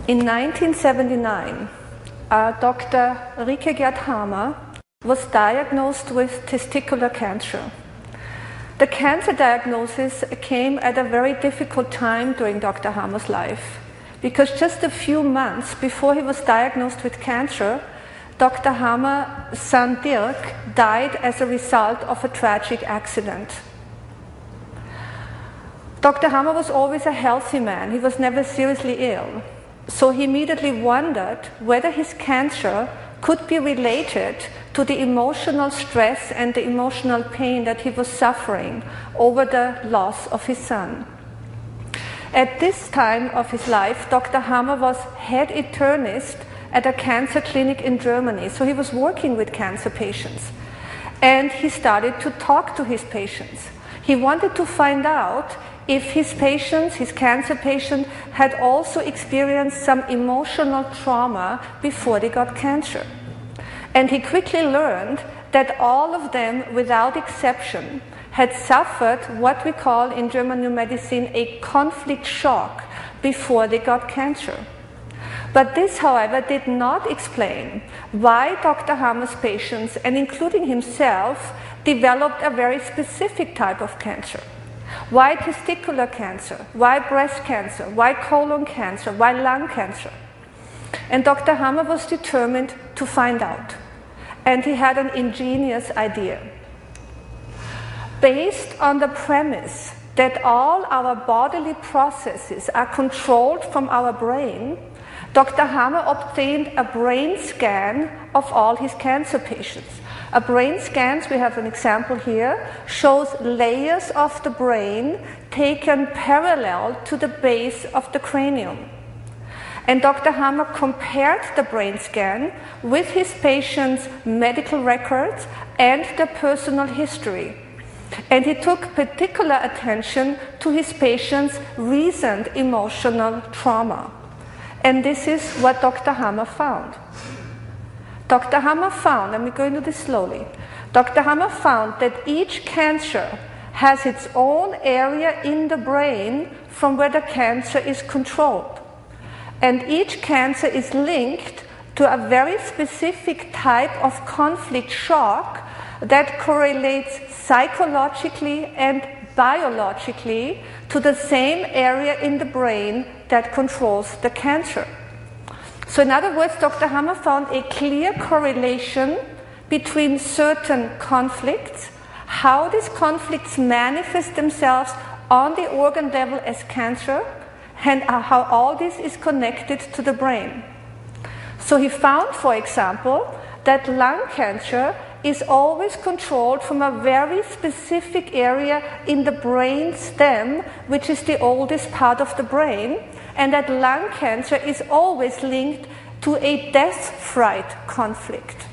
In 1979, Dr. Rike Gerd-Hamer was diagnosed with testicular cancer. The cancer diagnosis came at a very difficult time during Dr. Hamer's life, because just a few months before he was diagnosed with cancer, Dr. Hamer's son Dirk died as a result of a tragic accident. Dr. Hamer was always a healthy man. He was never seriously ill. So he immediately wondered whether his cancer could be related to the emotional stress and the emotional pain that he was suffering over the loss of his son. At this time of his life, Dr. Hamer was head internist at a cancer clinic in Germany. So he was working with cancer patients. And he started to talk to his patients. He wanted to find out if his patients, his cancer patient, had also experienced some emotional trauma before they got cancer. And he quickly learned that all of them, without exception, had suffered what we call in German New Medicine a conflict shock before they got cancer. But this, however, did not explain why Dr. Hamer's patients, and including himself, developed a very specific type of cancer. Why testicular cancer? Why breast cancer? Why colon cancer? Why lung cancer? And Dr. Hamer was determined to find out. And he had an ingenious idea. Based on the premise that all our bodily processes are controlled from our brain, Dr. Hamer obtained a brain scan of all his cancer patients. A brain scan, we have an example here, shows layers of the brain taken parallel to the base of the cranium. And Dr. Hamer compared the brain scan with his patients' medical records and their personal history. And he took particular attention to his patients' recent emotional trauma. And this is what Dr. Hamer found. Dr. Hamer found, and we're going to do this slowly, Dr. Hamer found that each cancer has its own area in the brain from where the cancer is controlled. And each cancer is linked to a very specific type of conflict shock that correlates psychologically and biologically to the same area in the brain that controls the cancer. So in other words, Dr. Hamer found a clear correlation between certain conflicts, how these conflicts manifest themselves on the organ level as cancer, and how all this is connected to the brain. So he found, for example, that lung cancer is always controlled from a very specific area in the brain stem, which is the oldest part of the brain, and that lung cancer is always linked to a death fright conflict.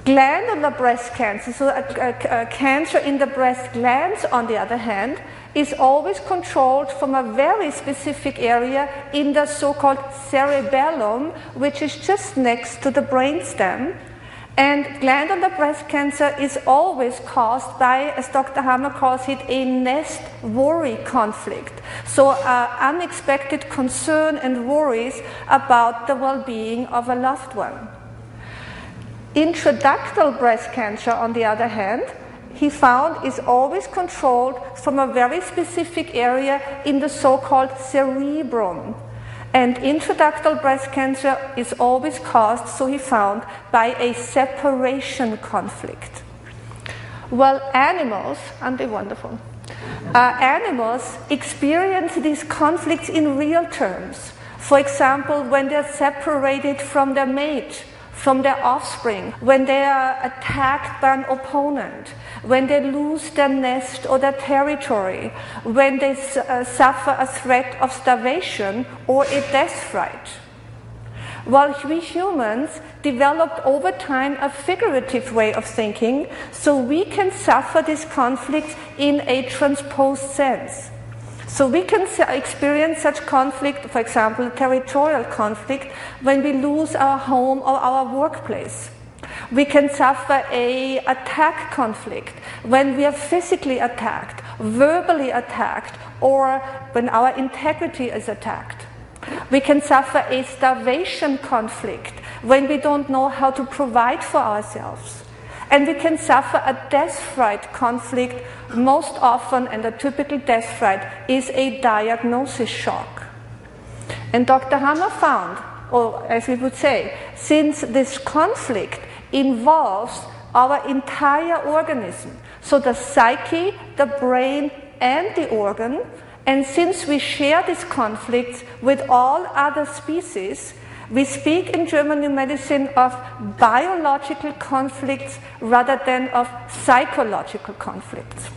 Glandular breast cancer, so a cancer in the breast glands, on the other hand, is always controlled from a very specific area in the so-called cerebellum, which is just next to the brainstem. And glandular breast cancer is always caused by, as Dr. Hamer calls it, a nest worry conflict. So unexpected concern and worries about the well-being of a loved one. Intraductal breast cancer, on the other hand, he found is always controlled from a very specific area in the so-called cerebrum. And intraductal breast cancer is always caused, so he found, by a separation conflict. Well, animals, aren't they wonderful? Animals experience these conflicts in real terms. For example, when they're separated from their mate, from their offspring, when they are attacked by an opponent, when they lose their nest or their territory, when they suffer a threat of starvation or a death fright. While we humans developed over time a figurative way of thinking, so we can suffer these conflicts in a transposed sense. So we can experience such conflict, for example, territorial conflict, when we lose our home or our workplace. We can suffer an attack conflict when we are physically attacked, verbally attacked, or when our integrity is attacked. We can suffer a starvation conflict when we don't know how to provide for ourselves. And we can suffer a death fright conflict. Most often, and a typical death fright is a diagnosis shock. And Dr. Hammer found, or as we would say, since this conflict involves our entire organism, so the psyche, the brain, and the organ, and since we share these conflicts with all other species, we speak in German New Medicine of biological conflicts rather than of psychological conflicts.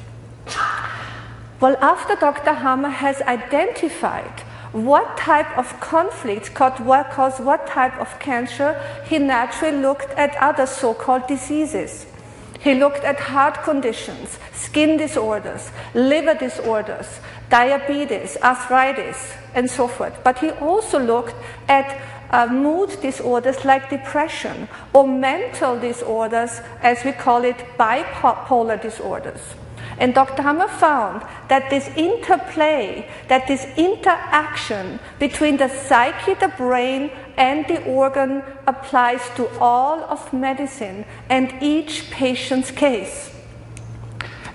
Well, after Dr. Hammer has identified what type of conflicts cause what type of cancer, he naturally looked at other so-called diseases. He looked at heart conditions, skin disorders, liver disorders, diabetes, arthritis, and so forth. But he also looked at mood disorders like depression, or mental disorders, as we call it, bipolar disorders. And Dr. Hammer found that this interplay, that this interaction between the psyche, the brain, and the organ applies to all of medicine and each patient's case.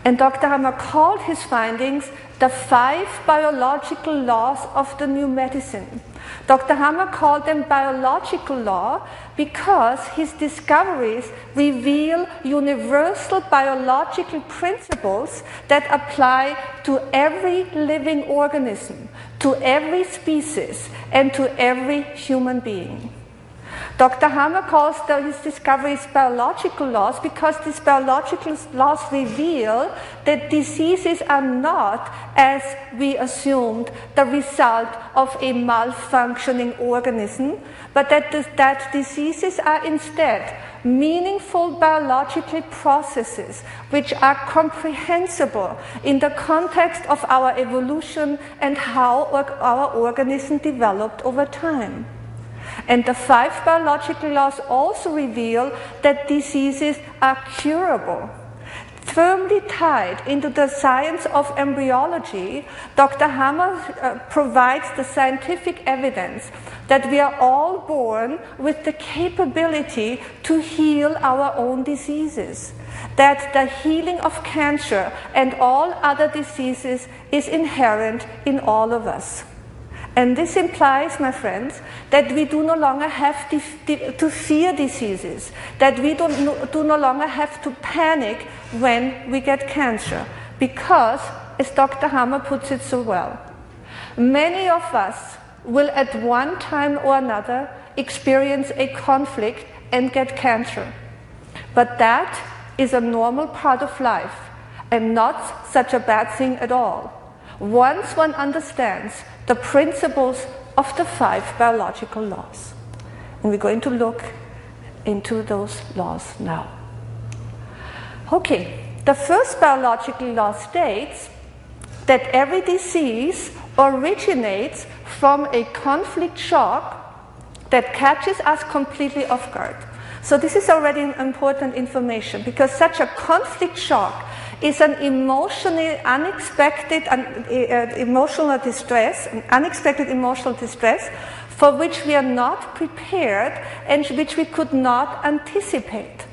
And Dr. Hammer called his findings the 5 biological laws of the new medicine. Dr. Hammer called them biological law because his discoveries reveal universal biological principles that apply to every living organism, to every species, and to every human being. Dr. Hammer calls his discoveries biological laws because these biological laws reveal that diseases are not, as we assumed, the result of a malfunctioning organism, but that diseases are instead meaningful biological processes which are comprehensible in the context of our evolution and how our organism developed over time. And the 5 biological laws also reveal that diseases are curable. Firmly tied into the science of embryology, Dr. Hammer provides the scientific evidence that we are all born with the capability to heal our own diseases, that the healing of cancer and all other diseases is inherent in all of us. And this implies, my friends, that we do no longer have to fear diseases, that we do no longer have to panic when we get cancer, because, as Dr. Hammer puts it so well, many of us will at one time or another experience a conflict and get cancer. But that is a normal part of life and not such a bad thing at all, once one understands the principles of the 5 biological laws. And we're going to look into those laws now. Okay, the first biological law states that every disease originates from a conflict shock that catches us completely off guard. So this is already important information, because such a conflict shock is an emotionally unexpected emotional distress, an unexpected emotional distress for which we are not prepared and which we could not anticipate.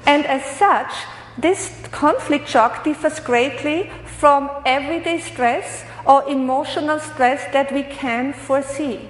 And as such, this conflict shock differs greatly from everyday stress or emotional stress that we can foresee.